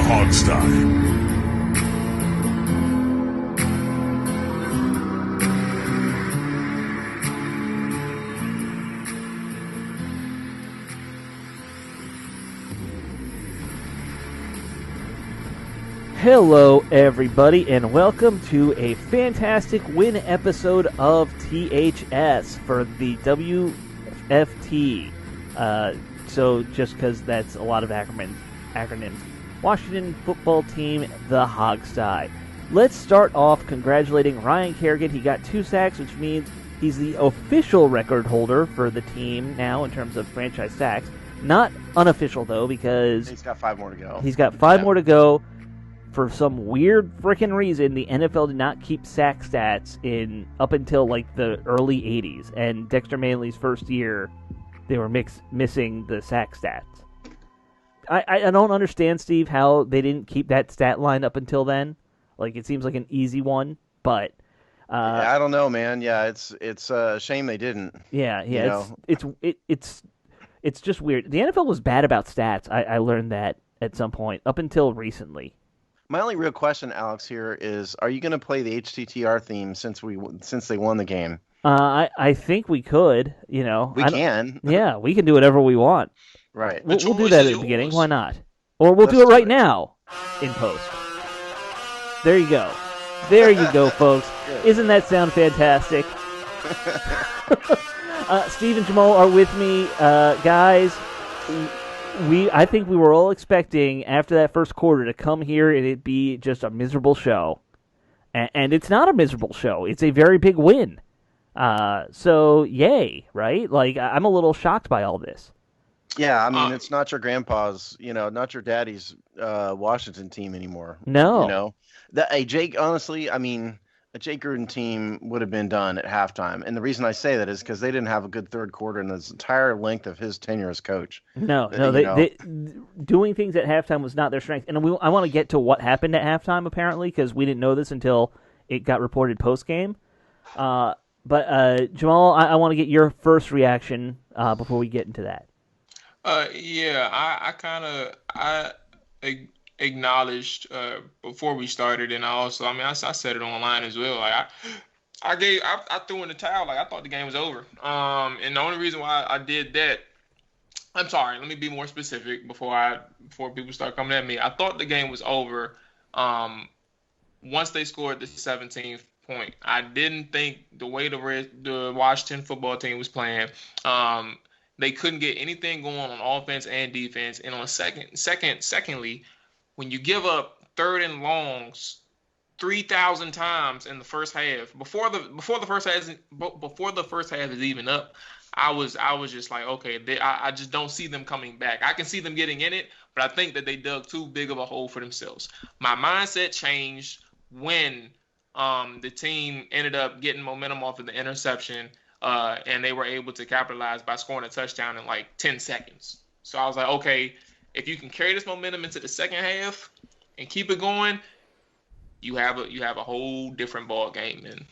Hogstye. Hello, everybody, and welcome to a fantastic win episode of THS for the WFT. So, just because that's a lot of acronyms. Washington Football Team, the Hogstye. Let's start off congratulating Ryan Kerrigan. He got 2 sacks, which means he's the official record holder for the team now in terms of franchise sacks. Not unofficial, though, because he's got 5 more to go. He's got 5 more to go. For some weird freaking reason, the NFL did not keep sack stats up until like the early 80s. And Dexter Manley's first year, they were missing the sack stats. I don't understand, Steve, how they didn't keep that stat line up until then. Like, it seems like an easy one, but... I don't know, man. Yeah, it's a shame they didn't. Yeah, it's just weird. The NFL was bad about stats. I learned that at some point, up until recently. My only real question, Alex, here is: are you going to play the HTTR theme since they won the game? I think we could. You know, we can. Yeah, we can do whatever we want. Right. We'll do that at the beginning. Why not? Or we'll do it right now in post. There you go. There you go, folks. Isn't that sound fantastic? Steve and Jamal are with me, guys. I think we were all expecting after that first quarter to come here and it be just a miserable show. And it's not a miserable show. It's a very big win. So, yay, right? Like, I'm a little shocked by all this. Yeah, I mean, it's not your grandpa's, not your daddy's Washington team anymore. No. Jake, honestly, I mean, a Jake Gruden team would have been done at halftime. And the reason I say that is because they didn't have a good third quarter in the entire length of his tenure as coach. No, they doing things at halftime was not their strength. And I want to get to what happened at halftime, apparently, because we didn't know this until it got reported post-game. But Jamal, I want to get your first reaction before we get into that. I acknowledged before we started, and I said it online as well. Like I threw in the towel. Like, I thought the game was over. And the only reason why I did that, I'm sorry. Let me be more specific before people start coming at me. I thought the game was over once they scored the 17th point. I didn't think the way the Washington football team was playing, they couldn't get anything going on offense and defense. And on secondly, when you give up 3rd and longs 3,000 times in the first half, before the first half is even up, I was just like, okay, I just don't see them coming back. I can see them getting in it, but I think that they dug too big of a hole for themselves. My mindset changed when the team ended up getting momentum off of the interception, and they were able to capitalize by scoring a touchdown in like 10 seconds. So I was like, okay, if you can carry this momentum into the second half and keep it going, you have a whole different ball game, and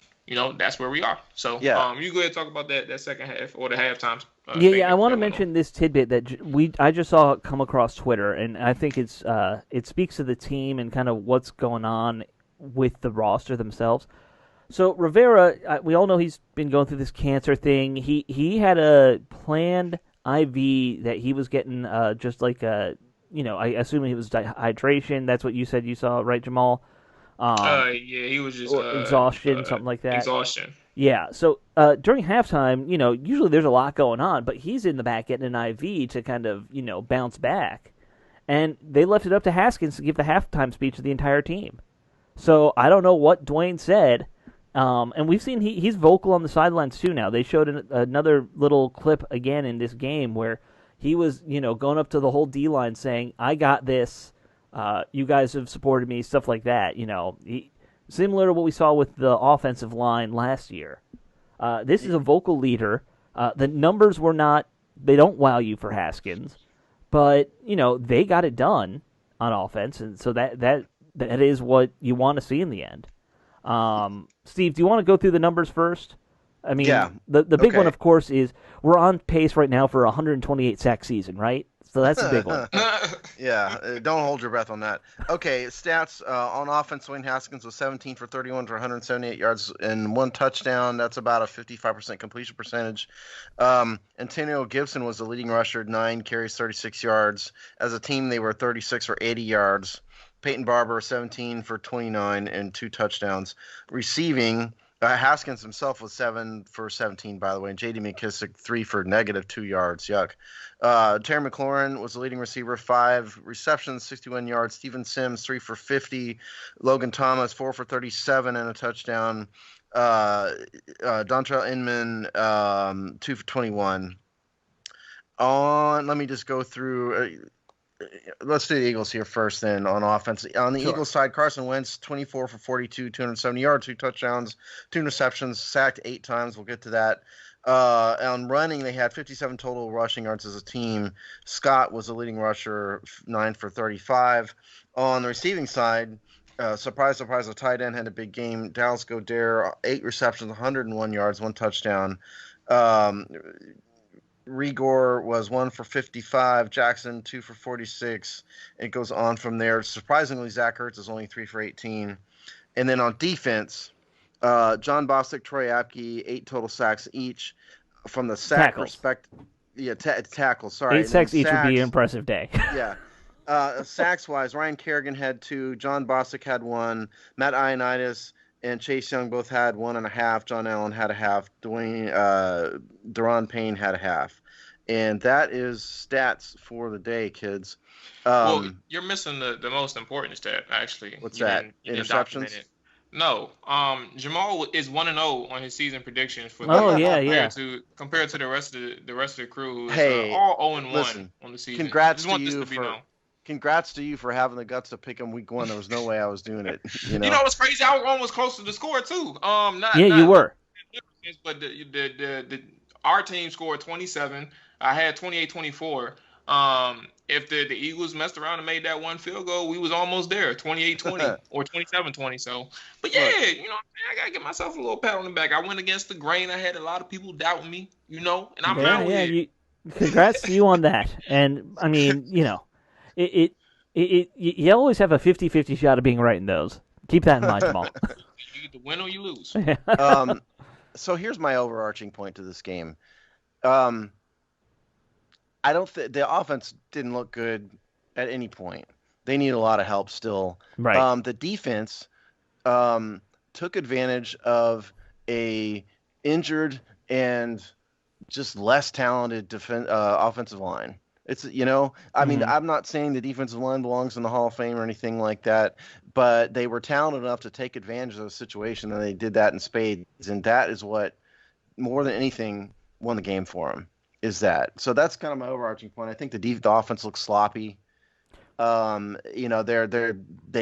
that's where we are. So yeah. You go ahead and talk about that second half or the halftime. I want to mention this tidbit that I just saw come across Twitter, and I think it speaks to the team and kind of what's going on with the roster themselves. So Rivera, we all know he's been going through this cancer thing. He had a planned IV that he was getting, just like I assume it was dehydration. That's what you said you saw, right, Jamal? He was just exhaustion, something like that. Exhaustion. Yeah. So during halftime, usually there's a lot going on, but he's in the back getting an IV to kind of bounce back, and they left it up to Haskins to give the halftime speech to the entire team. So I don't know what Dwayne said. And we've seen he's vocal on the sidelines too now. They showed another little clip again in this game where he was, going up to the whole D-line saying, "I got this. You guys have supported me," stuff like that. Similar to what we saw with the offensive line last year. This is a vocal leader. The numbers they don't wow you for Haskins, but they got it done on offense, and so that is what you want to see in the end. Steve, do you want to go through the numbers first? I mean, Yeah. the big one, Okay. of course, is we're on pace right now for a 128 sack season, right? So that's the big one. Yeah, don't hold your breath on that. Okay, stats on offense. Wayne Haskins was 17 for 31 for 178 yards and 1 touchdown. That's about a 55% completion percentage. Antonio Gibson was the leading rusher, 9 carries, 36 yards. As a team, they were 36 for 80 yards. Peyton Barber, 17 for 29 and 2 touchdowns. Receiving, Haskins himself was 7 for 17, by the way, and J.D. McKissick 3 for -2 yards. Yuck. Terry McLaurin was the leading receiver, 5 receptions, 61 yards. Steven Sims 3 for 50. Logan Thomas 4 for 37 and a touchdown. Dontrell Inman 2 for 21. Let me just go through. Let's do the Eagles here first, then on offense. On the Eagles side, Carson Wentz 24 for 42, 270 yards, 2 touchdowns, 2 interceptions, sacked 8 times. We'll get to that. On running, they had 57 total rushing yards as a team. Scott was the leading rusher, 9 for 35. On the receiving side, surprise, surprise, the tight end had a big game. Dallas Goedert, 8 receptions, 101 yards, 1 touchdown. Rigor was 1 for 55. Jackson 2 for 46. It goes on from there. Surprisingly, Zach Ertz is only 3 for 18. And then on defense, John Bostic, Troy Apke, 8 total sacks each. From the sack perspective, tackles. Sorry, 8 sacks each would be an impressive day. Yeah. Sacks wise, Ryan Kerrigan had 2. John Bostic had 1. Matt Ioannidis and Chase Young both had 1.5. John Allen had a half. Daron Payne had a half. And that is stats for the day, kids. Well, you're missing the most important stat, actually. What's that? Interceptions? No. Jamal is 1-0 on his season predictions for compared to the rest of the crew who's all 0-1 on the season. Congrats to you for having the guts to pick him week 1. There was no way I was doing it. You know what's crazy? I was almost close to the score too. You were. But our team scored 27. I had 28-24. If the Eagles messed around and made that one field goal, we was almost there, 28-20 or 27-20. So, but yeah, I gotta give myself a little pat on the back. I went against the grain. I had a lot of people doubting me, and I'm out with it. Congrats to you on that. And I mean, you always have a 50-50 shot of being right in those. Keep that in mind, Jamal. You either win or you lose. So here's my overarching point to this game. I don't think the offense didn't look good at any point. They need a lot of help still. Right. The defense took advantage of a injured and just less talented offensive line. It's I mean, I'm not saying the defensive line belongs in the Hall of Fame or anything like that, but they were talented enough to take advantage of the situation, and they did that in spades. And that is what, more than anything, won the game for them. Is that so? That's kind of my overarching point. I think the offense looks sloppy. They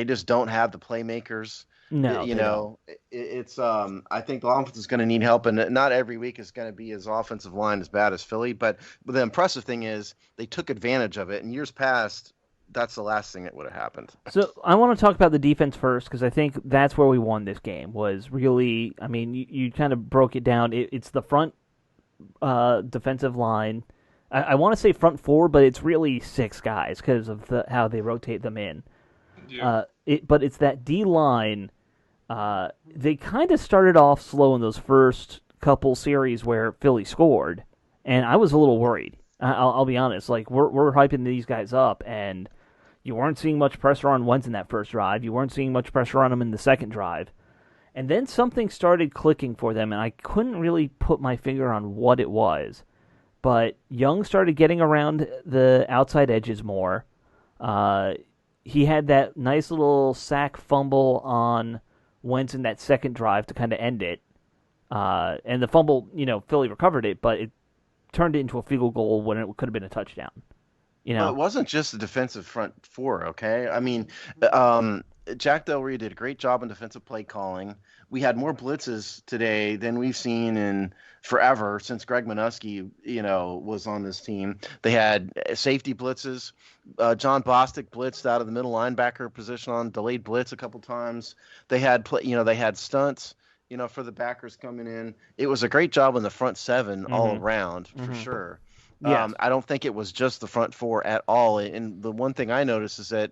just don't have the playmakers. No, it's I think the offense is going to need help, and not every week is going to be his offensive line as bad as Philly. But the impressive thing is they took advantage of it. In years past, that's the last thing that would have happened. So I want to talk about the defense first, because I think that's where we won this game. Was really, I mean, you kind of broke it down. It's the front defensive line. I want to say front 4, but it's really 6 guys because of how they rotate them in. Yeah. But it's that D line. They kind of started off slow in those first couple series where Philly scored, and I was a little worried. I'll be honest. Like we're hyping these guys up, and you weren't seeing much pressure on Wentz in that first drive. You weren't seeing much pressure on him in the second drive. And then something started clicking for them, and I couldn't really put my finger on what it was. But Young started getting around the outside edges more. He had that nice little sack fumble on Wentz in that second drive to kind of end it. And the fumble, Philly recovered it, but it turned it into a field goal when it could have been a touchdown. Well, it wasn't just the defensive front 4, okay? I mean, Jack Del Rio did a great job in defensive play calling. We had more blitzes today than we've seen in forever since Greg Minuski, was on this team. They had safety blitzes. John Bostic blitzed out of the middle linebacker position on delayed blitz a couple times. They had they had stunts for the backers coming in. It was a great job on the front seven all around, for sure. Yes. I don't think it was just the front four at all. And the one thing I noticed is that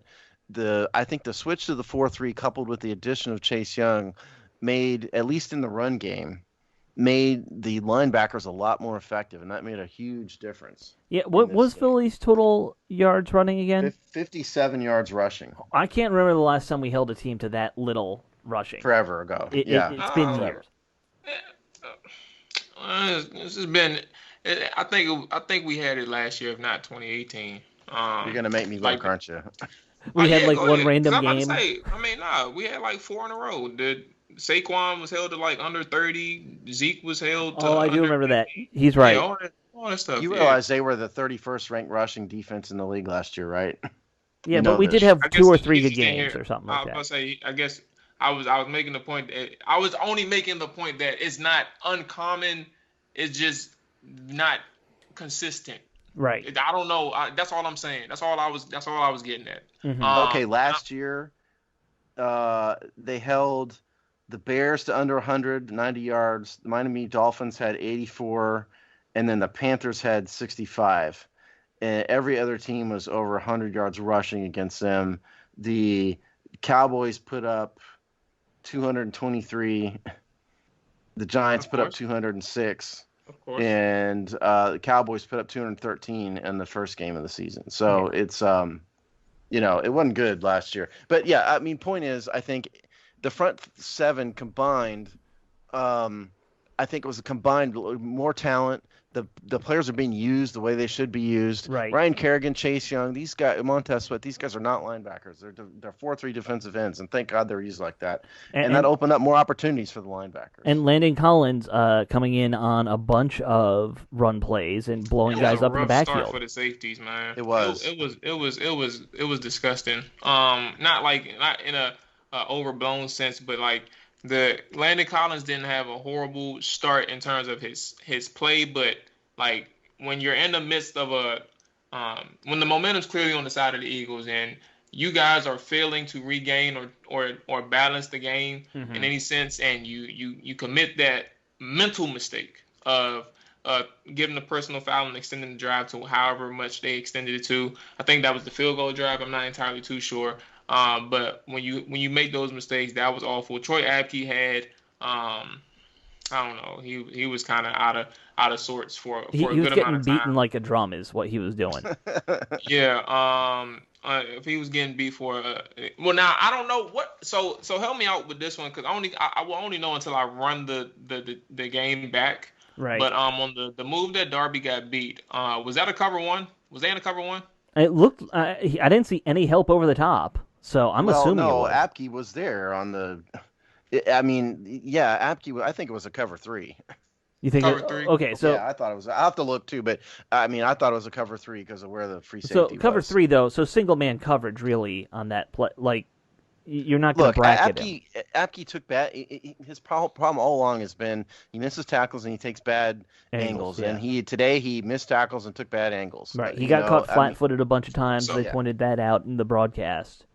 I think the switch to the 4-3 coupled with the addition of Chase Young made, at least in the run game, made the linebackers a lot more effective, and that made a huge difference. Yeah, what was Philly's total yards running again? 57 yards rushing. I can't remember the last time we held a team to that little rushing. Forever ago. It's been years. This has been. I think we had it last year, if not 2018. You're gonna make me look, aren't you? We had one random game. We had like 4 in a row. Saquon was held to like under 30. Zeke was held to. Oh, I do remember that. He's right. Yeah, all that stuff. You realize they were the 31st ranked rushing defense in the league last year, right? Yeah, but we did have 2 or 3 good games or something like that. I was gonna say, I guess I was making the point that I was only making the point that it's not uncommon. It's just not consistent. Right. I don't know. That's all I'm saying. That's all I was getting at. Okay, last year, they held the Bears to under 190 yards. The Miami Dolphins had 84, and then the Panthers had 65. And every other team was over 100 yards rushing against them. The Cowboys put up 223. The Giants put up 206. Of course. And the Cowboys put up 213 in the first game of the season. So it's, it wasn't good last year. But yeah, I mean, point is, I think the front seven combined, I think it was a combined more talent. The players are being used the way they should be used. Right. Ryan Kerrigan, Chase Young, these guys, Montez Sweat, these guys are not linebackers. They're 4-3 defensive ends, and thank God they're used like that. And that opened up more opportunities for the linebackers. And Landon Collins coming in on a bunch of run plays and blowing guys up in the backfield. Start for the safeties, man. It was. It was disgusting. Not in a overblown sense, but like the Landon Collins didn't have a horrible start in terms of his play, but like when you're in the midst of when the momentum's clearly on the side of the Eagles and you guys are failing to regain or balance the game in any sense, and you commit that mental mistake of giving the personal foul and extending the drive to however much they extended it to. I think that was the field goal drive. I'm not entirely too sure. But when you make those mistakes, that was awful. Troy Apke had, I don't know, he was kind of out of sorts for a good amount of time. He was getting beaten like a drum is what he was doing. Yeah. If he was getting beat for, well, now I don't know what. So help me out with this one, because I will only know until I run the game back. Right. But on the move that Darby got beat, was that a cover one? Was they in a cover one? It looked. I didn't see any help over the top. So I'm assuming it was. Apke was there on the. I mean, yeah, Apke. I think it was a cover 3. You think cover 3? Okay, so yeah, I thought it was. I have to look too, but I mean, I thought it was a cover 3 because of where the free safety was. So cover 3 though. So single man coverage really on that play. Like you're not going to bracket him. Apke took bad. His problem all along has been he misses tackles and he takes bad angles. Yeah. And today he missed tackles and took bad angles. Right. He got caught flat-footed a bunch of times. They pointed that out in the broadcast.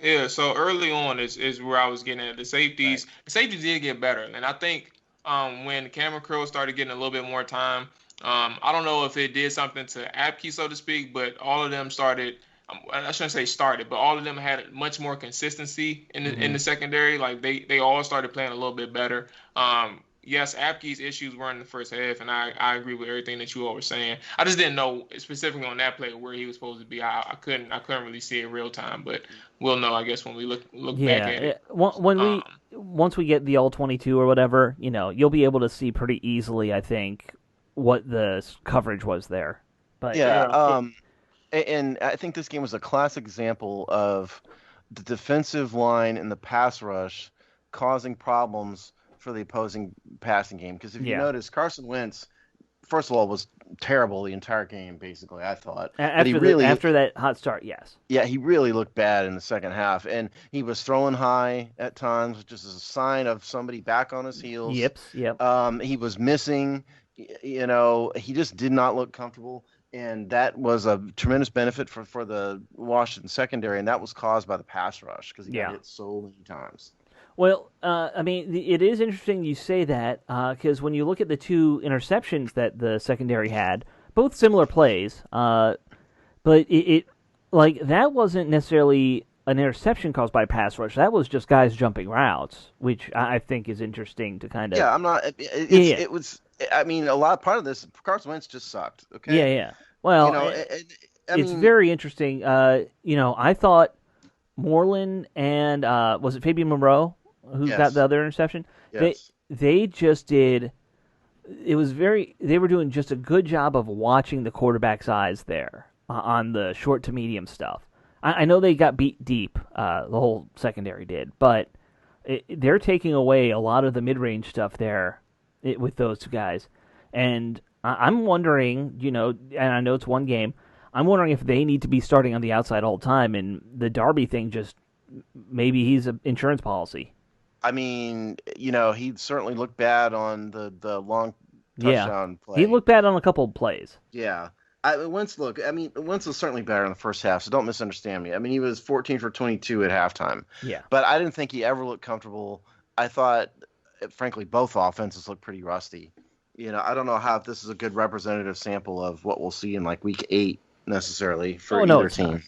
Yeah, so early on is where I was getting at. The safeties did get better. And I think when Cameron Crowe started getting a little bit more time, I don't know if it did something to Apke, so to speak, but all of them started, I shouldn't say started, but all of them had much more consistency in the secondary. Like they all started playing a little bit better. Yes, Apke's issues were in the first half, and I agree with everything that you all were saying. I just didn't know specifically on that play where he was supposed to be. I couldn't really see it real time, but we'll know, I guess, when we look back at it. Once we get the all 22 or whatever, you'll be able to see pretty easily, I think, what the coverage was there. But and I think this game was a classic example of the defensive line and the pass rush causing problems for the opposing passing game. Because if you notice, Carson Wentz, first of all, was terrible the entire game, basically, I thought. After that hot start, yes. Yeah, he really looked bad in the second half. And he was throwing high at times, which is a sign of somebody back on his heels. Yep. He was missing. He just did not look comfortable. And that was a tremendous benefit for the Washington secondary, and that was caused by the pass rush because he got hit so many times. Well, I mean, it is interesting you say that because when you look at the two interceptions that the secondary had, both similar plays, but it like that wasn't necessarily an interception caused by pass rush. That was just guys jumping routes, which I think is interesting to kind of. Yeah, I'm not. Yeah. It was. I mean, a lot part of this, Carson Wentz just sucked. Okay. Yeah. Well, You know, it's very interesting. I thought Moreland and was it Fabian Monroe who got Yes. the other interception? Yes. They just did. It was very. They were doing just a good job of watching the quarterback's eyes there on the short to medium stuff. I know they got beat deep. The whole secondary did, but they're taking away a lot of the mid range stuff there with those two guys. And I'm wondering, and I know it's one game. I'm wondering if they need to be starting on the outside all the time, and the Darby thing just maybe he's an insurance policy. I mean, he certainly looked bad on the long touchdown play. He looked bad on a couple of plays. Yeah. Wentz was certainly better in the first half, so don't misunderstand me. I mean, he was 14 for 22 at halftime. Yeah. But I didn't think he ever looked comfortable. I thought, frankly, both offenses looked pretty rusty. I don't know how this is a good representative sample of what we'll see in like week 8 necessarily for either team.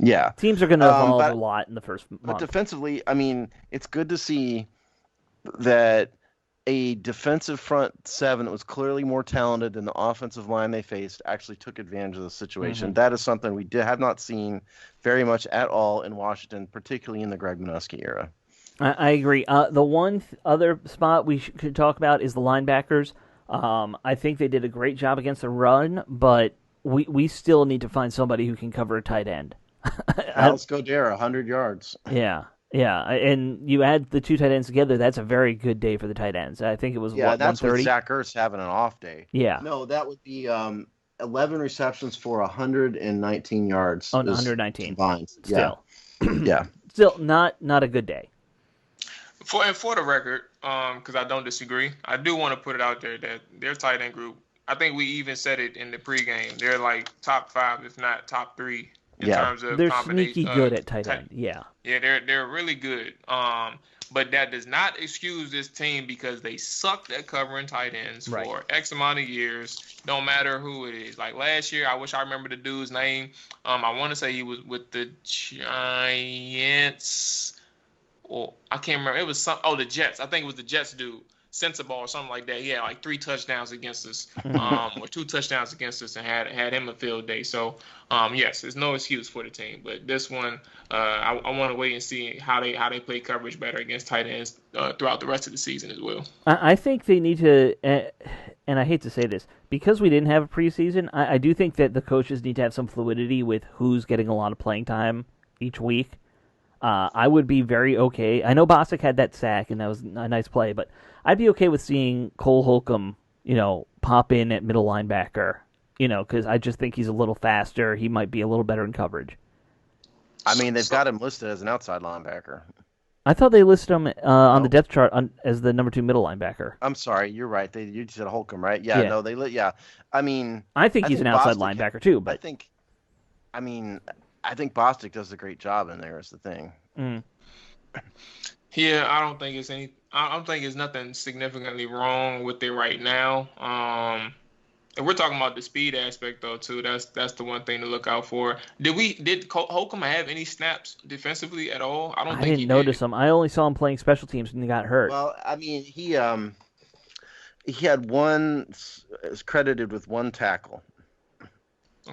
Yeah. Teams are going to evolve a lot in the first month. But defensively, I mean, it's good to see that a defensive front seven that was clearly more talented than the offensive line they faced actually took advantage of the situation. Mm-hmm. That is something we have not seen very much at all in Washington, particularly in the Greg Minuski era. I agree. The one other spot we could talk about is the linebackers. I think they did a great job against the run, but we still need to find somebody who can cover a tight end. Alex Godera, 100 yards. Yeah, and you add the two tight ends together, that's a very good day for the tight ends. I think it was, that's 130? with Zach Ertz having an off day. Yeah. No, that would be 11 receptions for 119 yards. Oh, 119. Combined. Still. Yeah. Still not a good day. For the record, because I don't disagree, I do want to put it out there that their tight end group, I think we even said it in the pregame, they're like top 5, if not top 3 in terms of they're combination. Sneaky good at tight end. Yeah, they're really good. But that does not excuse this team because they sucked at covering tight ends for X amount of years. Don't matter who it is. Like last year, I wish I remember the dude's name. I want to say he was with the Giants. Or I can't remember. It was the Jets. I think it was the Jets dude. Sensible or something like that. He had like 3 touchdowns against us, or 2 touchdowns against us, and had him a field day. So, yes, there's no excuse for the team. But this one, I want to wait and see how they play coverage better against tight ends throughout the rest of the season as well. I think they need to, and I hate to say this, because we didn't have a preseason, I do think that the coaches need to have some fluidity with who's getting a lot of playing time each week. I would be very okay. I know Bostic had that sack, and that was a nice play, but I'd be okay with seeing Cole Holcomb, pop in at middle linebacker, because I just think he's a little faster. He might be a little better in coverage. I mean, they've got him listed as an outside linebacker. I thought they listed him on the depth chart as the number 2 middle linebacker. I'm sorry, you're right. You said Holcomb, right? Yeah. No, I mean, I think he's an outside linebacker too, but I think Bostic does a great job in there. Is the thing. Mm. Yeah, I don't think it's nothing significantly wrong with it right now. And we're talking about the speed aspect though too. That's the one thing to look out for. Did Holcomb have any snaps defensively at all? I didn't notice him. I only saw him playing special teams when he got hurt. Well, I mean, he had one is credited with 1 tackle.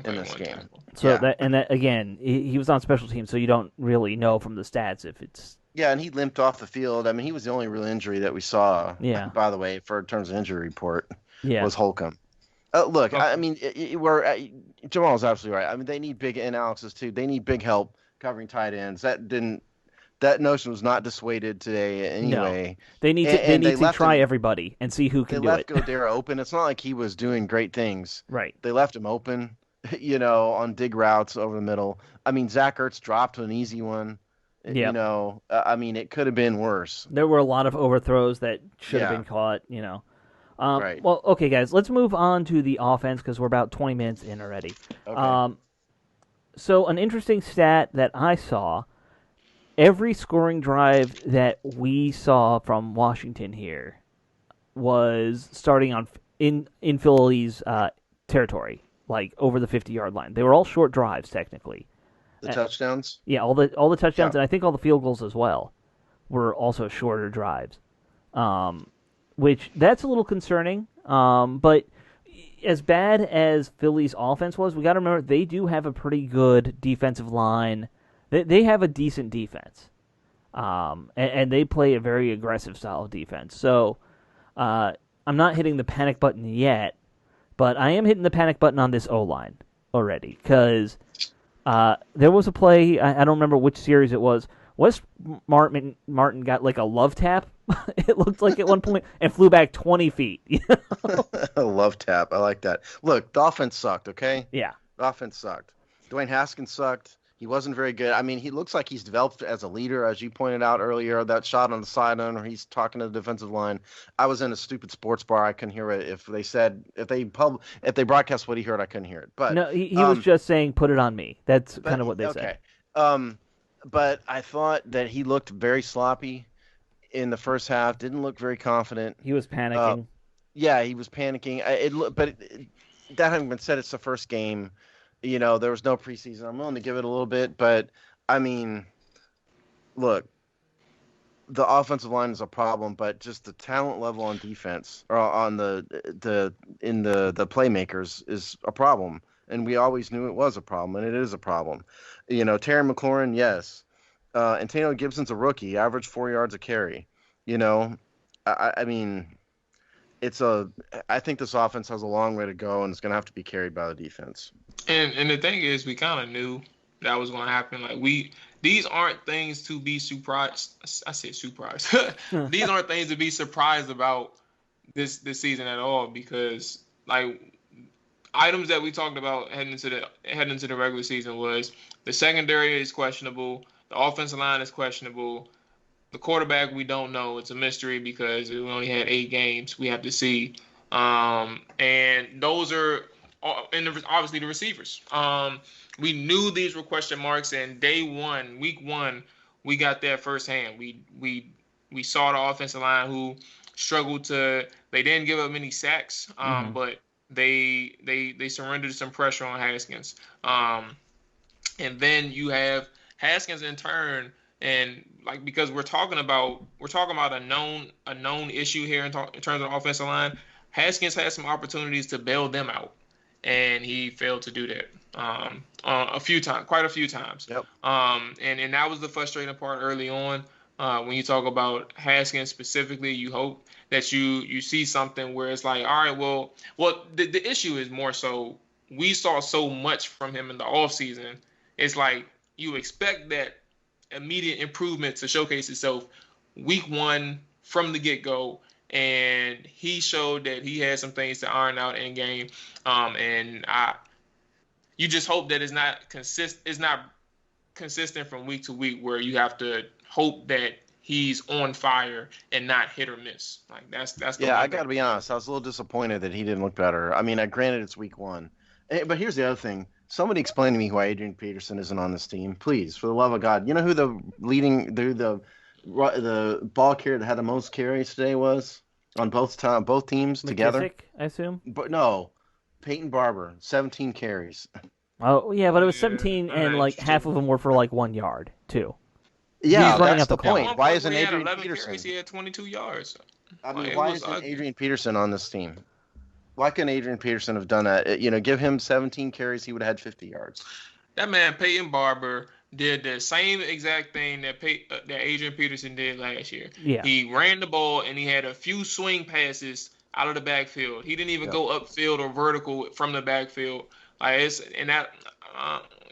In this game. So that again, he was on special teams, so you don't really know from the stats if it's. Yeah, and he limped off the field. I mean, he was the only real injury that we saw. Yeah. By the way, in terms of injury report, was Holcomb. Look, I mean, Jamal's absolutely right. I mean, they need big and Alex's too. They need big help covering tight ends. That notion was not dissuaded today anyway. No. They need to try everybody and see who can do it. They left Godera open. It's not like he was doing great things. Right. They left him open. On dig routes over the middle. I mean, Zach Ertz dropped an easy one. Yep. I mean, it could have been worse. There were a lot of overthrows that should have been caught, Right. Well, okay, guys, let's move on to the offense because we're about 20 minutes in already. Okay. So an interesting stat that I saw, every scoring drive that we saw from Washington here was starting on in Philly's territory, like over the 50-yard line. They were all short drives technically. The touchdowns? Yeah, all the touchdowns Yeah. and I think all the field goals as well were also shorter drives. Which that's a little concerning. But as bad as Philly's offense was, we got to remember they do have a pretty good defensive line. They have a decent defense, and they play a very aggressive style of defense. So I'm not hitting the panic button yet, but I am hitting the panic button on this O-line already because there was a play, I don't remember which series it was. Wes Martin got like a love tap, it looked like at one point, and flew back 20 feet. Love tap. I like that. Look, the offense sucked, okay? Yeah. The offense sucked. Dwayne Haskins sucked. He wasn't very good. I mean, he looks like he's developed as a leader, as you pointed out earlier. That shot on the sideline where he's talking to the defensive line. I was in a stupid sports bar. I couldn't hear it. If they broadcast what he heard, I couldn't hear it. But no, he was just saying, "Put it on me." That's kind of what they said. But I thought that he looked very sloppy in the first half. Didn't look very confident. He was panicking. Yeah, he was panicking. That having been said, it's the first game. You know, there was no preseason. I'm willing to give it a little bit, but I mean, look, the offensive line is a problem, but just the talent level on defense or on the playmakers is a problem, and we always knew it was a problem, and it is a problem. You know, Terry McLaurin, yes, Antonio Gibson's a rookie, averaged 4 yards a carry. You know, I mean. I think this offense has a long way to go, and it's going to have to be carried by the defense. And the thing is, we kind of knew that was going to happen. Like these aren't things to be surprised. I said surprised. These aren't things to be surprised about this season at all, because like items that we talked about heading into the regular season was the secondary is questionable, the offensive line is questionable. The quarterback, we don't know. It's a mystery because we only had 8 games. We have to see. And those are obviously the receivers. We knew these were question marks, and week one, we got that firsthand. We saw the offensive line who struggled they didn't give up many sacks, but they surrendered some pressure on Haskins. And then you have Haskins in turn. And like, because we're talking about a known issue here in terms of the offensive line. Haskins had some opportunities to bail them out, and he failed to do that quite a few times. Yep. And that was the frustrating part early on. When you talk about Haskins specifically, you hope that you see something where it's like, all right, well, the issue is more so we saw so much from him in the offseason. It's like you expect that immediate improvement to showcase itself week one from the get-go, and he showed that he had some things to iron out in game. And you just hope that it's not consistent from week to week, where you have to hope that he's on fire and not hit or miss. Like that's the I got to be honest. I was a little disappointed that he didn't look better. I mean, granted it's week one, but here's the other thing. Somebody explain to me why Adrian Peterson isn't on this team, please, for the love of God. You know who the ball carrier that had the most carries today was on both teams together? McKissick, I assume. But no, Peyton Barber, 17 carries. Oh yeah, but it was 17, and like half of them were for like 1 yard too. Yeah, He's running that's up the point. Why isn't He had Adrian 11 Peterson? carries, he had 22 yards. I mean, why isn't Adrian Peterson on this team? Why couldn't Adrian Peterson have done that? You know, give him 17 carries, he would have had 50 yards. That man, Peyton Barber, did the same exact thing that Adrian Peterson did last year. Yeah. He ran the ball, and he had a few swing passes out of the backfield. He didn't even go upfield or vertical from the backfield.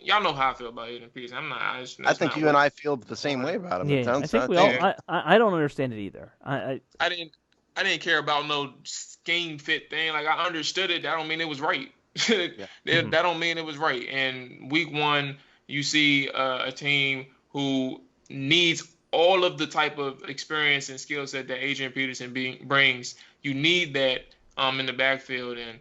Y'all know how I feel about Adrian Peterson. I think you and I feel the same way about him. Yeah, I think we all. I don't understand it either. I didn't care about no scheme fit thing. Like, I understood it. That don't mean it was right. That don't mean it was right. And week one, you see a team who needs all of the type of experience and skill set that Adrian Peterson brings. You need that in the backfield, and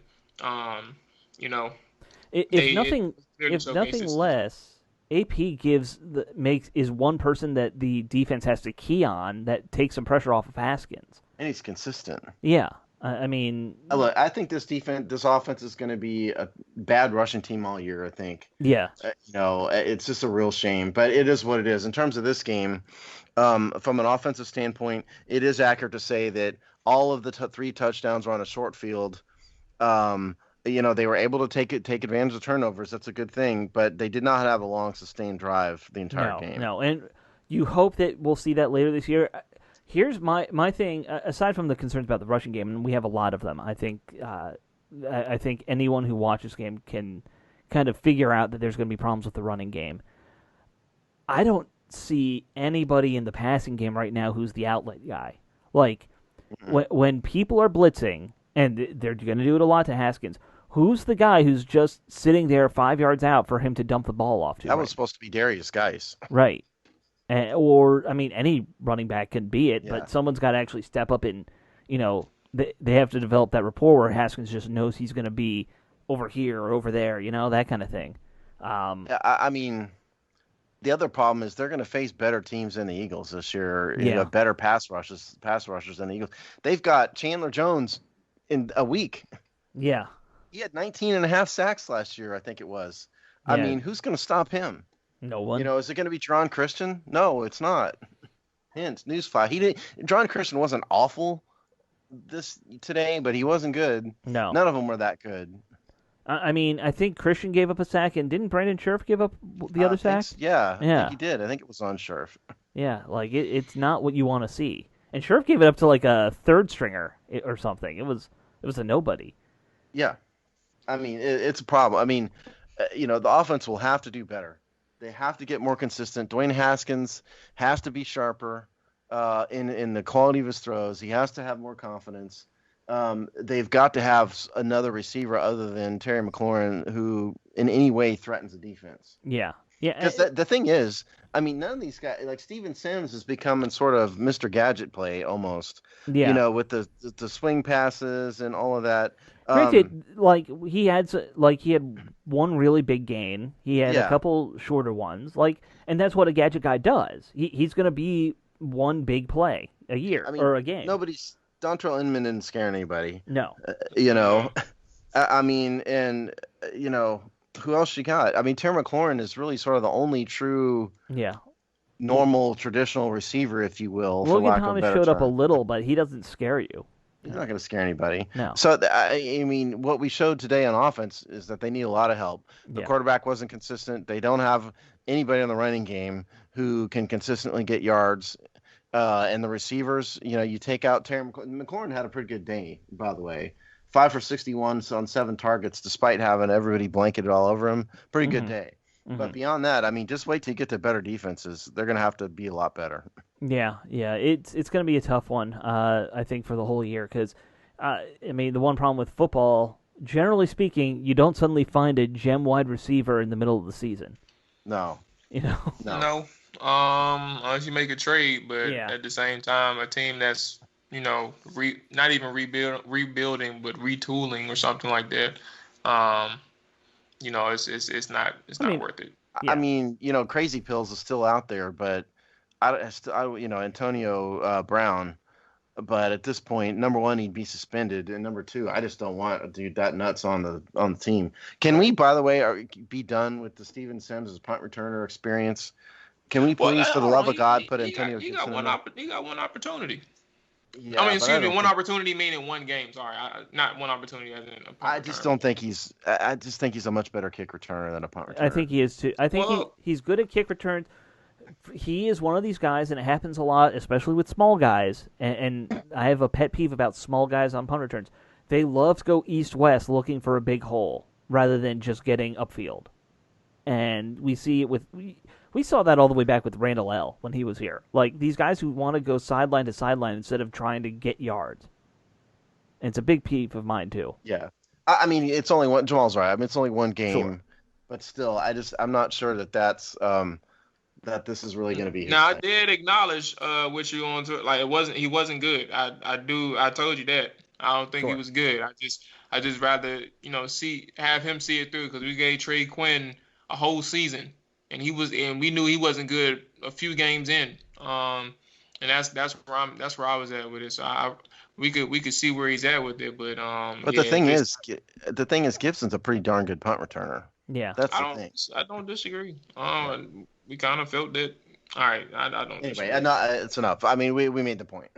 if nothing less, AP is one person that the defense has to key on that takes some pressure off of Haskins. And he's consistent. Yeah. I mean, look, I think this offense is going to be a bad rushing team all year. I think. Yeah. It's just a real shame, but it is what it is. In terms of this game, from an offensive standpoint, it is accurate to say that all of the 3 touchdowns were on a short field. They were able to take advantage of turnovers. That's a good thing, but they did not have a long, sustained drive the entire game. No, and you hope that we'll see that later this year. Here's my thing. Aside from the concerns about the rushing game, and we have a lot of them, I think anyone who watches this game can kind of figure out that there's going to be problems with the running game. I don't see anybody in the passing game right now who's the outlet guy. Like, when people are blitzing, and they're going to do it a lot to Haskins, who's the guy who's just sitting there 5 yards out for him to dump the ball off to? That was supposed to be Darius Geis. Right. Any running back can be it, but someone's got to actually step up and, they have to develop that rapport where Haskins just knows he's going to be over here or over there, that kind of thing. The other problem is they're going to face better teams than the Eagles this year. Better pass rushers than the Eagles. They've got Chandler Jones in a week. Yeah. He had 19.5 sacks last year, I think it was. Yeah. Who's going to stop him? No one. Is it going to be Jerron Christian? No, it's not. Hint, newsflash. Jerron Christian wasn't awful today, but he wasn't good. No. None of them were that good. I think Christian gave up a sack, and didn't Brandon Scherf give up the other sack? I think he did. I think it was on Scherf. Yeah, it's not what you want to see. And Scherf gave it up to like a third stringer or something. It was a nobody. Yeah. It's a problem. The offense will have to do better. They have to get more consistent. Dwayne Haskins has to be sharper in the quality of his throws. He has to have more confidence. They've got to have another receiver other than Terry McLaurin who in any way threatens the defense. Yeah. Because the thing is, none of these guys, like Steven Sims is becoming sort of Mr. Gadget play almost. Yeah. With the swing passes and all of that. Granted, he had one really big gain. He had a couple shorter ones. And that's what a gadget guy does. He's going to be one big play a year or a game. Dontrell Inman didn't scare anybody. No. Who else you got? Terry McLaurin is really sort of the only true normal, traditional receiver, if you will. Logan Thomas showed up a little, but he doesn't scare you. He's not going to scare anybody. No. So, what we showed today on offense is that they need a lot of help. The quarterback wasn't consistent. They don't have anybody in the running game who can consistently get yards. And the receivers, you take out Terry McLaurin had a pretty good day, by the way. 5 for 61 on 7 targets, despite having everybody blanketed all over him. Pretty good day. Mm-hmm. But beyond that, just wait till you get to better defenses. They're going to have to be a lot better. Yeah. It's going to be a tough one, I think, for the whole year. Because, the one problem with football, generally speaking, you don't suddenly find a gem wide receiver in the middle of the season. No. No. Unless you make a trade, but at the same time, a team that's not even rebuilding, but retooling or something like that. It's not worth it. Yeah. Crazy Pills is still out there, but Antonio Brown. But at this point, number one, he'd be suspended, and number two, I just don't want a dude that nuts on the team. Can we, by the way, be done with the Steven Sims as punt returner experience? Can we please, for the love of God, put Antonio? You got one opportunity. Yeah, one opportunity meaning one game. Sorry, not one opportunity as in a punt I just don't think he's. I just think he's a much better kick returner than a punt returner. I think he is too. I think he's good at kick returns. He is one of these guys, and it happens a lot, especially with small guys. And I have a pet peeve about small guys on punt returns. They love to go east-west looking for a big hole rather than just getting upfield. And we see it with. We saw that all the way back with Randall L. when he was here. These guys who want to go sideline to sideline instead of trying to get yards. And it's a big peeve of mine, too. Yeah. It's only one. Jamal's right. It's only one game. Sure. But still, I'm not sure that's that this is really going to be his Now, thing. I did acknowledge what you're on to. He wasn't good. I told you that. I don't think he was good. I just rather, have him see it through because we gave Trey Quinn a whole season. and we knew he wasn't good a few games in. And that's where I was at with it. So we could see where he's at with it, but But yeah, just the thing is, Gibson's a pretty darn good punt returner. Yeah, That's the thing. I don't disagree. We kind of felt that. All right, I don't Anyway, disagree. it's enough. I mean, we made the point.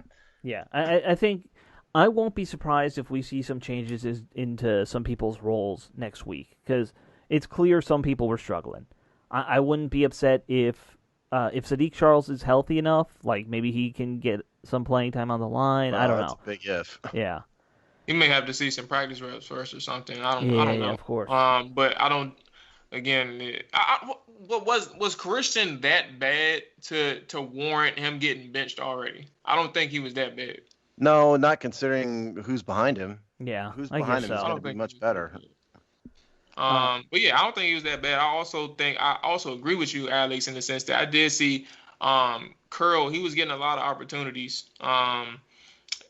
yeah. I think I won't be surprised if we see some changes into some people's roles next week because it's clear some people were struggling. I wouldn't be upset if Sadiq Charles is healthy enough, like maybe he can get some playing time on the line. I don't That's know. a big if. Yeah. He may have to see some practice reps first or something. I don't Yeah, know. of course. But I don't. Again, what was Christian that bad to warrant him getting benched already? I don't think he was that bad. No, not considering who's behind him. Yeah, Who's I behind guess him is so. going to be much better. But yeah, I don't think he was that bad. I also agree with you, Alex, in the sense that I did see Curl. He was getting a lot of opportunities.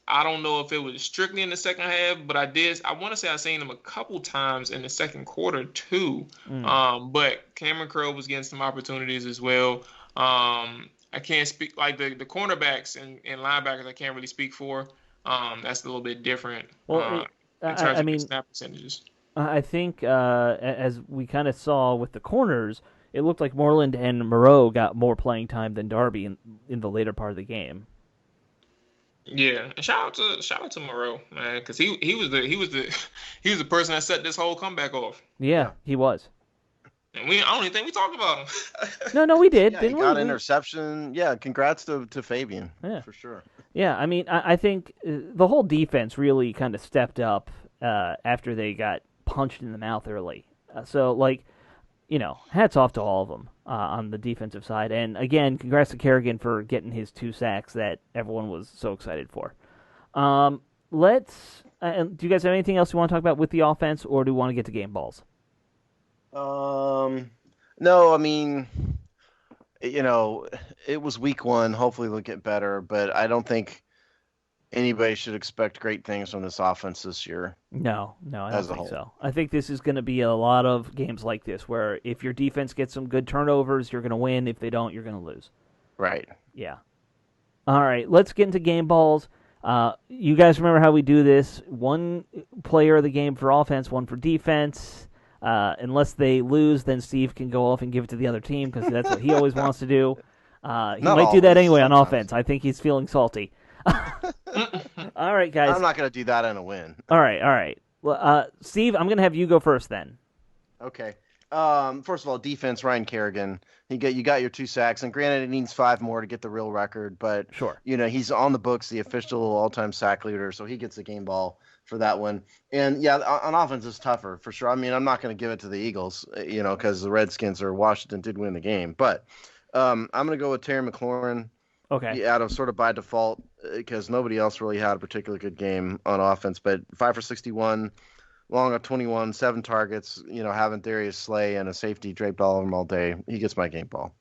I don't know if it was strictly in the second half, but I want to say I seen him a couple times in the second quarter too. But Cameron Curl was getting some opportunities as well. I can't speak like the cornerbacks and linebackers. I can't really speak for. That's a little bit different. Well, in terms of the snap percentages. I think as we kind of saw with the corners, it looked like Moreland and Moreau got more playing time than Darby in the later part of the game. Yeah, and shout out to Moreau, man, because he was the person that set this whole comeback off. Yeah, he was. And I don't even think we talked about him. No, we did. Yeah, didn't he got we? an interception. Yeah, congrats to Fabian. Yeah, for sure. Yeah, I mean, I think the whole defense really kind of stepped up after they got punched in the mouth early. So, like, hats off to all of them on the defensive side. And again, congrats to Kerrigan for getting his 2 sacks that everyone was so excited for. Do you guys have anything else you want to talk about with the offense, or do we want to get to game balls? No, I mean, it was week 1. Hopefully they'll get better, but I don't think anybody should expect great things from this offense this year. No, I don't think so. I think this is going to be a lot of games like this where if your defense gets some good turnovers, you're going to win. If they don't, you're going to lose. Right. Yeah. All right, let's get into game balls. You guys remember how we do this? 1 player of the game for offense, 1 for defense. Unless they lose, then Steve can go off and give it to the other team because that's what he always wants to do. He might do that anyway sometimes. On offense. I think he's feeling salty. All right, guys. I'm not going to do that in a win. All right. Well, Steve, I'm going to have you go first then. Okay. First of all, defense, Ryan Kerrigan. You got your 2 sacks, and granted, it needs 5 more to get the real record, but sure, he's on the books, the official all-time sack leader, so he gets the game ball for that one. And yeah, on offense is tougher for sure. I mean, I'm not going to give it to the Eagles, because the Redskins or Washington did win the game, but I'm going to go with Terry McLaurin. Okay. Out of sort of by default because nobody else really had a particularly good game on offense, but 5 for 61, long of 21, 7 targets, having Darius Slay and a safety draped all over him all day. He gets my game ball.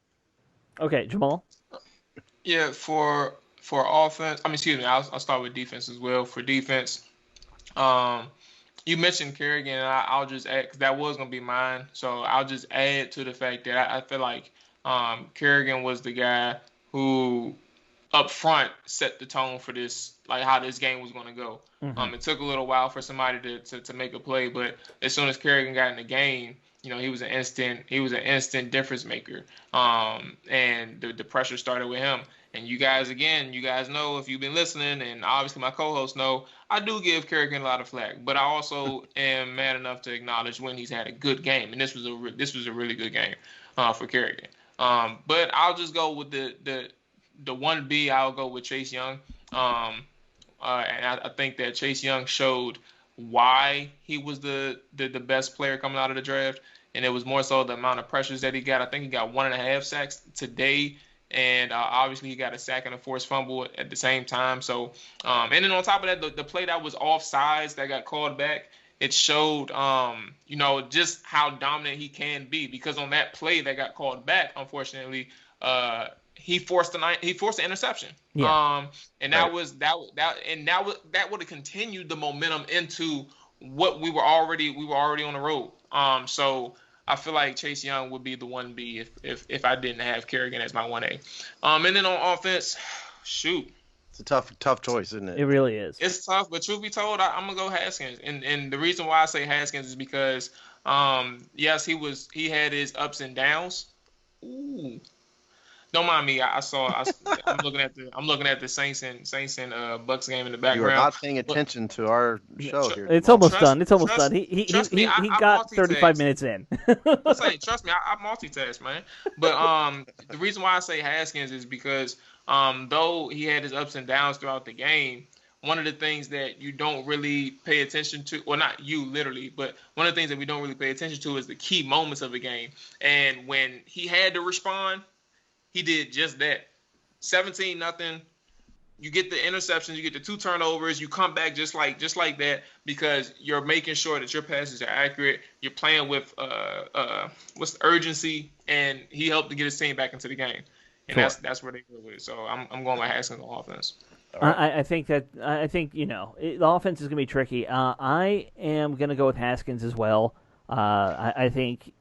Okay, Jamal? Yeah, for offense, I'll start with defense as well. For defense, you mentioned Kerrigan, and I'll just add, because that was going to be mine, so I'll just add to the fact that I feel like Kerrigan was the guy who up front set the tone for this, like how this game was going to go. Mm-hmm. It took a little while for somebody to make a play, but as soon as Kerrigan got in the game, he was an instant difference maker. And the pressure started with him. And you guys know, if you've been listening, and obviously my co-hosts know, I do give Kerrigan a lot of flack, but I also am man enough to acknowledge when he's had a good game, and this was a really good game for Kerrigan. But I'll just go with the 1B. I'll go with Chase Young. And I think that Chase Young showed why he was the best player coming out of the draft, and it was more so the amount of pressures that he got. I think he got 1.5 sacks today, and obviously he got a sack and a forced fumble at the same time. So, and then on top of that, the play that was offsides that got called back, it showed, just how dominant he can be. Because on that play that got called back, unfortunately, he forced the interception. Yeah. And that would have continued the momentum into what we were already on the road. So I feel like Chase Young would be the 1B if I didn't have Kerrigan as my 1A. And then on offense, shoot. It's a tough choice, isn't it? It really is. It's tough, but truth be told, I'm gonna go Haskins. And the reason why I say Haskins is because yes, he had his ups and downs. Ooh. Don't mind me. I'm looking at the Saints and Bucks game in the background. You are not paying attention to our show here. It's almost done. It's almost done. He got 35 minutes in. Trust me, I multitask, man. But the reason why I say Haskins is because though he had his ups and downs throughout the game, one of the things that you don't really pay attention to, well, not you literally, but one of the things that we don't really pay attention to is the key moments of the game. And when he had to respond, he did just that. 17-0. You get the interceptions, you get the 2 turnovers, you come back just like that because you're making sure that your passes are accurate. You're playing with urgency, and he helped to get his team back into the game. And sure. That's where they go with it. So I'm going with Haskins on offense. Right. I think the offense is going to be tricky. I am going to go with Haskins as well. I think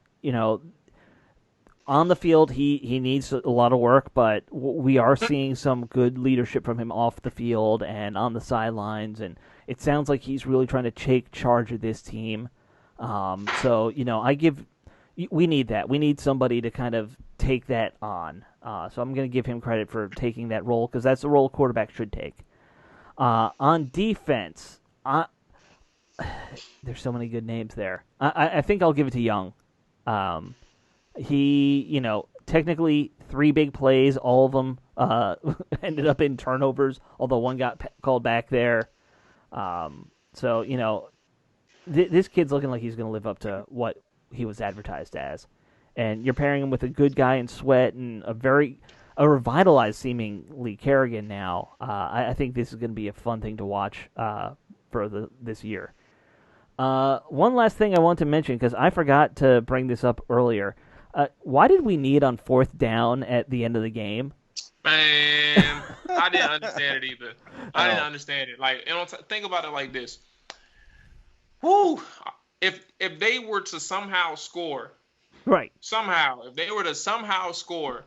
on the field, he needs a lot of work, but we are seeing some good leadership from him off the field and on the sidelines, and it sounds like he's really trying to take charge of this team. We need that. We need somebody to kind of take that on. So I'm going to give him credit for taking that role because that's the role a quarterback should take. On defense, there's so many good names there. I think I'll give it to Young. He, technically 3 big plays, all of them ended up in turnovers, although one got called back there. This kid's looking like he's going to live up to what he was advertised as. And you're pairing him with a good guy in Sweat and a revitalized seemingly Kerrigan now. I think this is going to be a fun thing to watch for this year. One last thing I want to mention, because I forgot to bring this up earlier. Why did we need on 4th down at the end of the game? Man, I didn't understand it either. I didn't understand it. Like, think about it like this. Whoo! If they were to somehow score, right? If they were to somehow score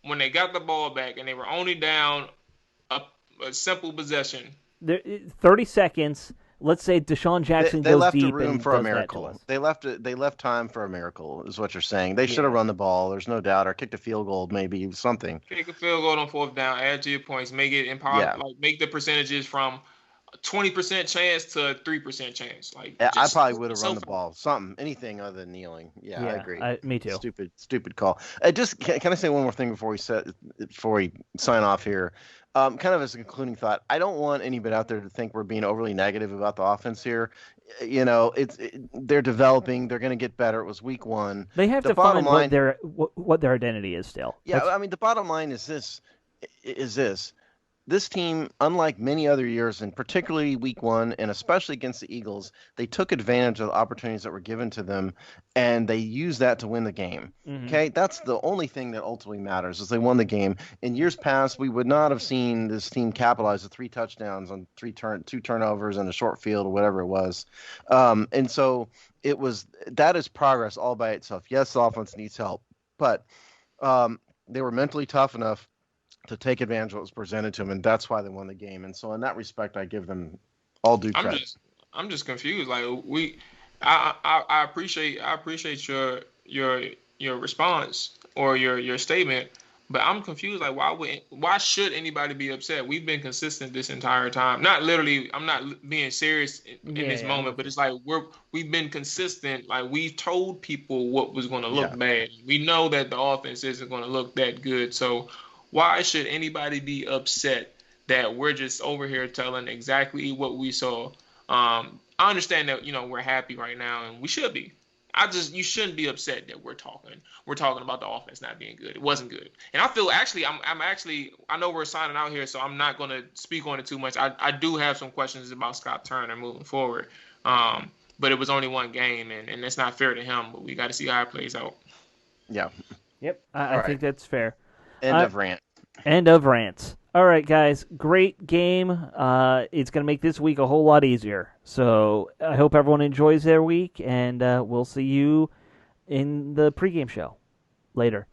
when they got the ball back and they were only down a simple possession, 30 seconds. Let's say Deshaun Jackson they goes left deep a room and for does a miracle. That to us. They left time for a miracle, is what you're saying. They should have run the ball. There's no doubt, or kicked a field goal, maybe something. Kick a field goal on 4th down. Add to your points. Make it impossible. Yeah. Like make the percentages from 20% chance to 3% chance. Like I probably would have run the ball. Anything other than kneeling. Yeah, I agree. Me too. Stupid call. Can I say one more thing before we sign off here? Kind of as a concluding thought, I don't want anybody out there to think we're being overly negative about the offense here. They're developing. They're going to get better. It was week 1. They have to find what their identity is still. Yeah, the bottom line is this. This team, unlike many other years, and particularly week 1, and especially against the Eagles, they took advantage of the opportunities that were given to them, and they used that to win the game. Mm-hmm. Okay, that's the only thing that ultimately matters is they won the game. In years past, we would not have seen this team capitalize with 3 touchdowns on 2 turnovers and a short field or whatever it was. And so that is progress all by itself. Yes, the offense needs help, but they were mentally tough enough to take advantage of what was presented to them, and that's why they won the game. And so in that respect, I give them all due credit. I'm just confused. Like I appreciate your response or your statement, but I'm confused. Like why should anybody be upset? We've been consistent this entire time. Not literally. I'm not being serious in this moment, but it's like we've been consistent. Like we told people what was going to look bad. We know that the offense isn't going to look that good. So why should anybody be upset that we're just over here telling exactly what we saw? I understand that we're happy right now, and we should be. You shouldn't be upset that we're talking about the offense not being good. It wasn't good, and I feel I know we're signing out here, so I'm not going to speak on it too much. I do have some questions about Scott Turner moving forward, but it was only 1 game, and it's not fair to him. But we got to see how it plays out. Yeah. Yep. I think that's fair. End of rant. End of rants. All right, guys. Great game. It's going to make this week a whole lot easier. So I hope everyone enjoys their week, and we'll see you in the pregame show later.